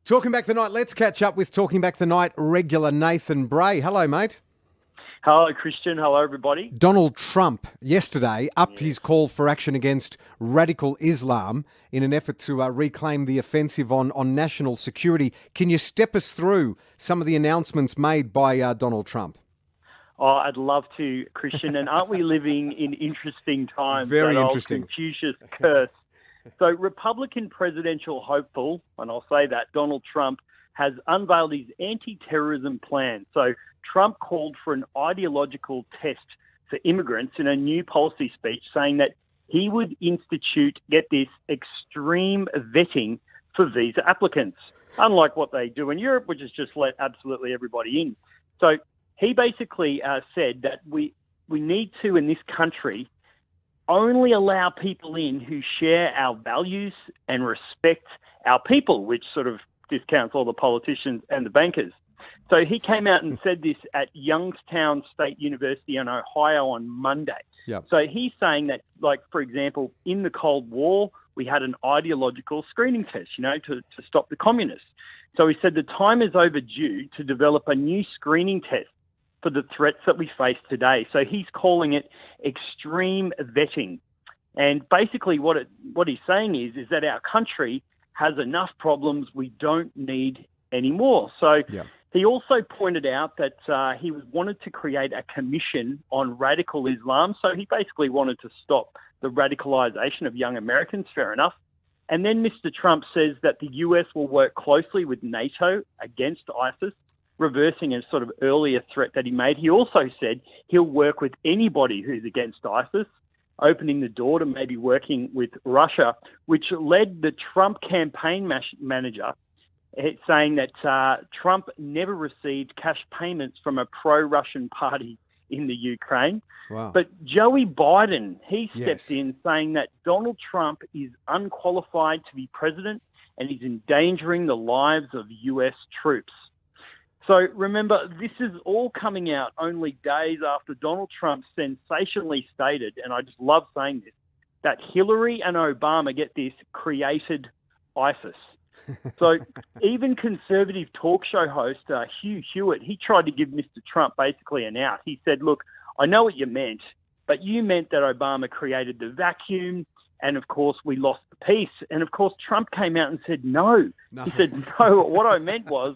Talking Back the Night, let's catch up with Talking Back the Night regular Nathan Bray. Hello, mate. Hello, Christian. Hello, everybody. Donald Trump yesterday upped his call for action against radical Islam in an effort to reclaim the offensive on national security. Can you step us through some of the announcements made by Donald Trump? Oh, I'd love to, Christian. And aren't we living in interesting times? Very that interesting. Old Confucius curse. So Republican presidential hopeful, and I'll say that, Donald Trump, has unveiled his anti-terrorism plan. So Trump called for an ideological test for immigrants in a new policy speech, saying that he would institute, get this, extreme vetting for visa applicants, unlike what they do in Europe, which is just let absolutely everybody in. So he basically said that we need to, in this country, only allow people in who share our values and respect our people, which sort of discounts all the politicians and the bankers. So he came out and said this at Youngstown State University in Ohio on Monday. Yep. So he's saying that, like, for example, in the Cold War, we had an ideological screening test, to stop the communists. So he said the time is overdue to develop a new screening test for the threats that we face today. So he's calling it extreme vetting. And basically what he's saying is that our country has enough problems, we don't need any more. So he also pointed out that he wanted to create a commission on radical Islam. So he basically wanted to stop the radicalization of young Americans, fair enough. And then Mr. Trump says that the US will work closely with NATO against ISIS, reversing a sort of earlier threat that he made. He also said he'll work with anybody who's against ISIS, opening the door to maybe working with Russia, which led the Trump campaign manager saying that Trump never received cash payments from a pro-Russian party in the Ukraine. Wow. But Joey Biden, he stepped in saying that Donald Trump is unqualified to be president and he's endangering the lives of US troops. So remember, this is all coming out only days after Donald Trump sensationally stated, and I just love saying this, that Hillary and Obama, get this, created ISIS. So even conservative talk show host Hugh Hewitt, he tried to give Mr. Trump basically an out. He said, look, I know what you meant, but you meant that Obama created the vacuum, and of course we lost the peace. And of course Trump came out and said, no. He said, no, what I meant was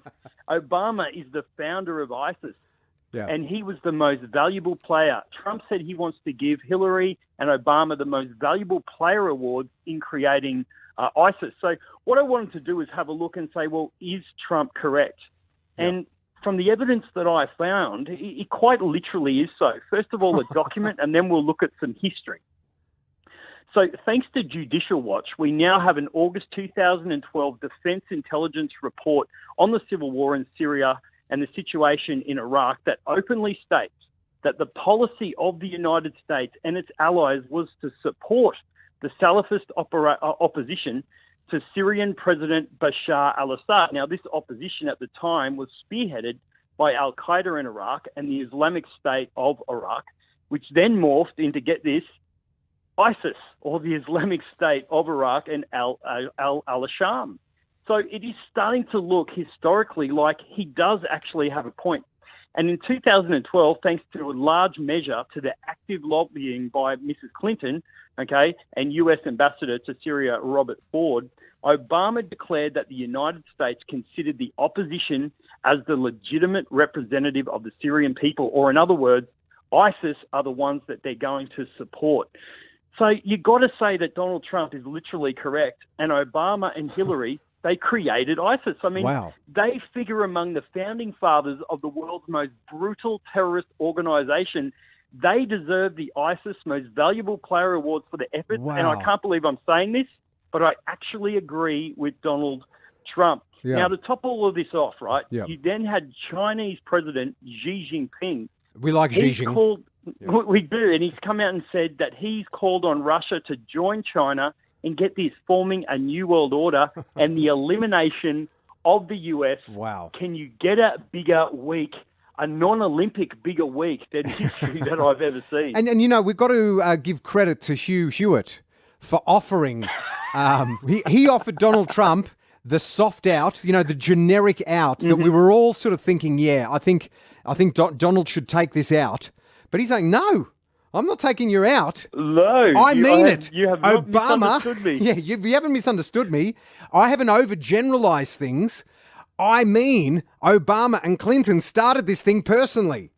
Obama is the founder of ISIS. Yeah. And he was the most valuable player. Trump said he wants to give Hillary and Obama the most valuable player awards in creating ISIS. So what I wanted to do is have a look and say, well, is Trump correct? Yeah. And from the evidence that I found, it quite literally is so. First of all, a document, and then we'll look at some history. So thanks to Judicial Watch, we now have an August 2012 Defense Intelligence report on the civil war in Syria and the situation in Iraq that openly states that the policy of the United States and its allies was to support the Salafist opposition to Syrian President Bashar al-Assad. Now, this opposition at the time was spearheaded by al-Qaeda in Iraq and the Islamic State of Iraq, which then morphed into, get this, ISIS, or the Islamic State of Iraq and al-Sham. So it is starting to look historically like he does actually have a point. And in 2012, thanks to a large measure to the active lobbying by Mrs. Clinton, and US Ambassador to Syria, Robert Ford, Obama declared that the United States considered the opposition as the legitimate representative of the Syrian people, or in other words, ISIS are the ones that they're going to support. So you got to say that Donald Trump is literally correct, and Obama and Hillary, they created ISIS. I mean, They figure among the founding fathers of the world's most brutal terrorist organization. They deserve the ISIS Most Valuable Player Awards for their efforts. Wow. And I can't believe I'm saying this, but I actually agree with Donald Trump. Yeah. Now, to top all of this off, right, you then had Chinese President Xi Jinping. We like Xi Jinping. We do, and he's come out and said that he's called on Russia to join China and, get this, forming a new world order and the elimination of the US. Wow. Can you get a bigger week, a non-Olympic bigger week than history that I've ever seen? And we've got to give credit to Hugh Hewitt for offering, he offered Donald Trump the soft out, you know, the generic out that we were all sort of thinking, yeah, I think Donald should take this out. But he's saying, no, I'm not taking you out. No. I mean it. You have not Obama, misunderstood me. Yeah, you haven't misunderstood me. I haven't overgeneralized things. I mean, Obama and Clinton started this thing personally.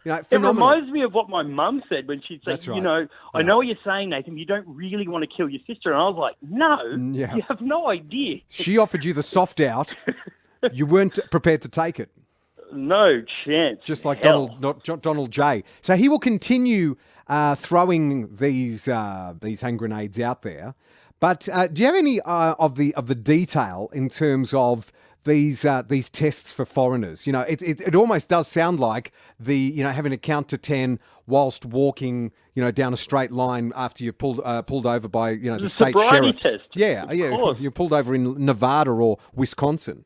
You know, It phenomenal. reminds me of what my mum said when she said, That's right. you know, I know what you're saying, Nathan. You don't really want to kill your sister. And I was like, no, Yeah. you have no idea. She offered you the soft out. You weren't prepared to take it. No chance. Just like Hell. Donald J. So he will continue throwing these hand grenades out there. But do you have any of the detail in terms of these tests for foreigners? You know, it almost does sound like having to count to 10 whilst walking, you know, down a straight line after you're pulled over by the state sobriety sheriffs. test. Yeah, Of course. you're pulled over in Nevada or Wisconsin.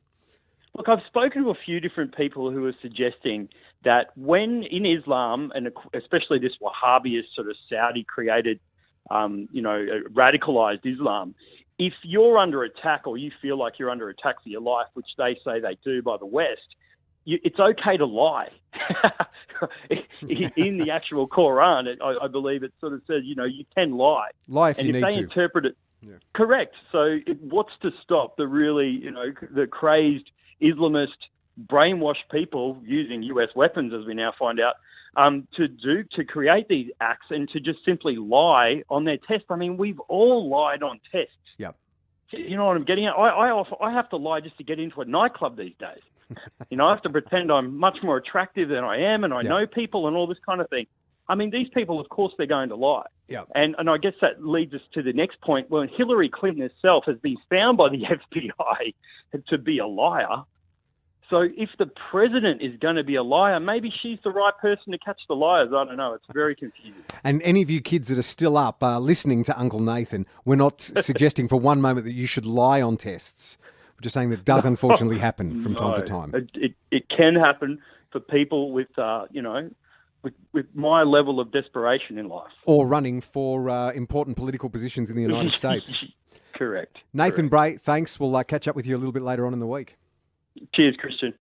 Look, I've spoken to a few different people who are suggesting that when in Islam, and especially this Wahhabist sort of Saudi-created, radicalized Islam, if you're under attack or you feel like you're under attack for your life, which they say they do by the West, it's okay to lie. In the actual Quran, I believe it sort of says, you can lie. Lie if and you need if they to. interpret it correct. So what's to stop the really, the crazed Islamist brainwashed people using US weapons, as we now find out, to create these acts and to just simply lie on their test? I mean, we've all lied on tests. Yep. You know what I'm getting at? I have to lie just to get into a nightclub these days. I have to pretend I'm much more attractive than I am, and I know people and all this kind of thing. I mean, these people, of course, they're going to lie. Yep. And I guess that leads us to the next point. Well, Hillary Clinton herself has been found by the FBI to be a liar. So if the president is going to be a liar, maybe she's the right person to catch the liars. I don't know. It's very confusing. And any of you kids that are still up listening to Uncle Nathan, we're not suggesting for one moment that you should lie on tests. We're just saying that does unfortunately happen from time to time. It can happen for people with, with my level of desperation in life. Or running for important political positions in the United States. Correct. Nathan Bray, thanks. We'll catch up with you a little bit later on in the week. Cheers, Christian.